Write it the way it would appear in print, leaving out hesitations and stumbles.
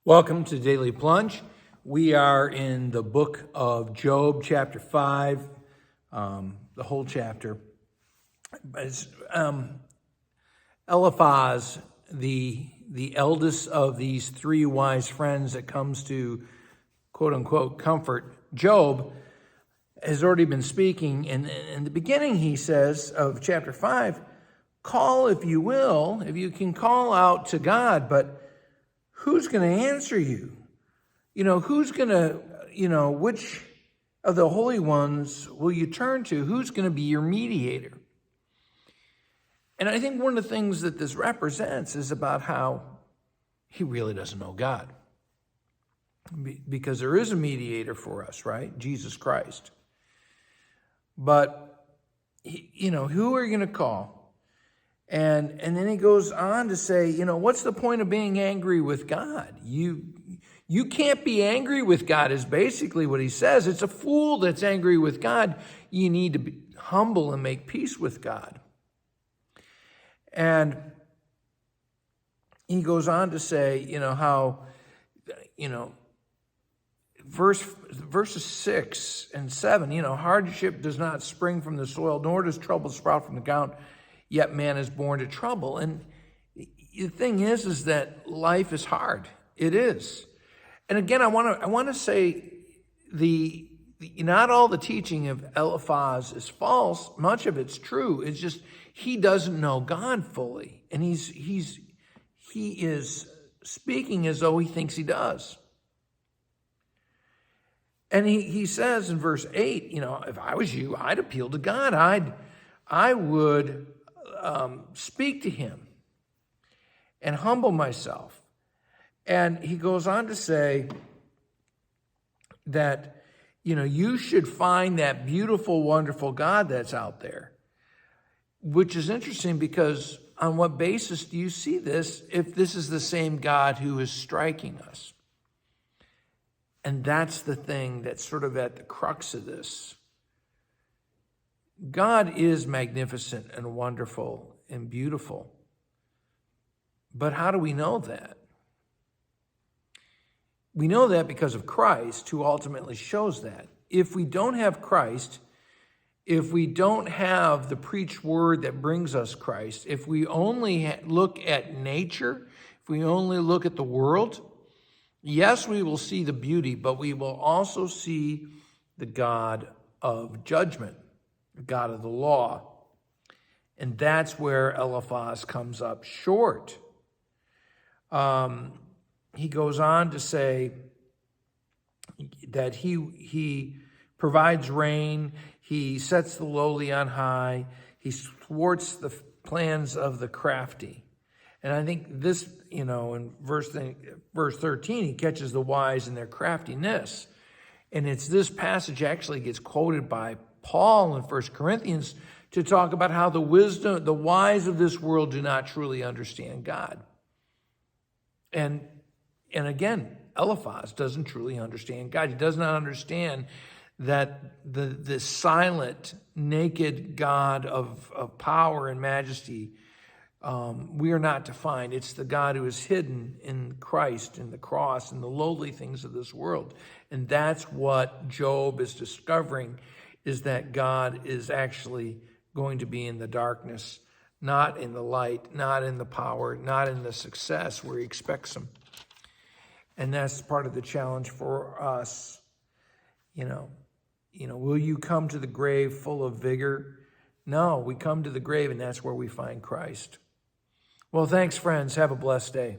Welcome to Daily Plunge. We are in the book of Job, chapter 5, the whole chapter. It's, Eliphaz, the eldest of these three wise friends that comes to, quote unquote, comfort Job, has already been speaking. And in the beginning, he says, of chapter 5, call if you will, if you can call out to God, but who's going to answer you? Who's going to, which of the holy ones will you turn to? Who's going to be your mediator? And I think one of the things that this represents is about how he really doesn't know God. Because there is a mediator for us, right? Jesus Christ. But, who are you going to call? And then he goes on to say, what's the point of being angry with God? You can't be angry with God is basically what he says. It's a fool that's angry with God. You need to be humble and make peace with God. And he goes on to say, how, verses 6 and 7, hardship does not spring from the soil, nor does trouble sprout from the ground. Yet man is born to trouble. And the thing is that life is hard. It is. And again, I want to say not all the teaching of Eliphaz is false. Much of it's true. It's just he doesn't know God fully. And he is speaking as though he thinks he does. And he says in verse 8, if I was you, I'd appeal to God. I would speak to him and humble myself. And he goes on to say that, you should find that beautiful, wonderful God that's out there, which is interesting because on what basis do you see this if this is the same God who is striking us? And that's the thing that's sort of at the crux of this. God is magnificent and wonderful and beautiful. But how do we know that? We know that because of Christ, who ultimately shows that. If we don't have Christ, if we don't have the preached word that brings us Christ, if we only look at nature, if we only look at the world, yes, we will see the beauty, but we will also see the God of judgment, the God of the law. And that's where Eliphaz comes up short. He goes on to say that he provides rain, he sets the lowly on high, he thwarts the plans of the crafty. And I think this, in verse 13, he catches the wise in their craftiness. And it's this passage actually gets quoted by Paul in 1 Corinthians to talk about how the wise of this world do not truly understand God. And again, Eliphaz doesn't truly understand God. He does not understand that the silent, naked God of power and majesty, we are not to find. It's the God who is hidden in Christ, in the cross, in the lowly things of this world. And that's what Job is discovering, is that God is actually going to be in the darkness, not in the light, not in the power, not in the success where he expects him. And that's part of the challenge for us. Will you come to the grave full of vigor? No, we come to the grave and that's where we find Christ. Well, thanks, friends. Have a blessed day.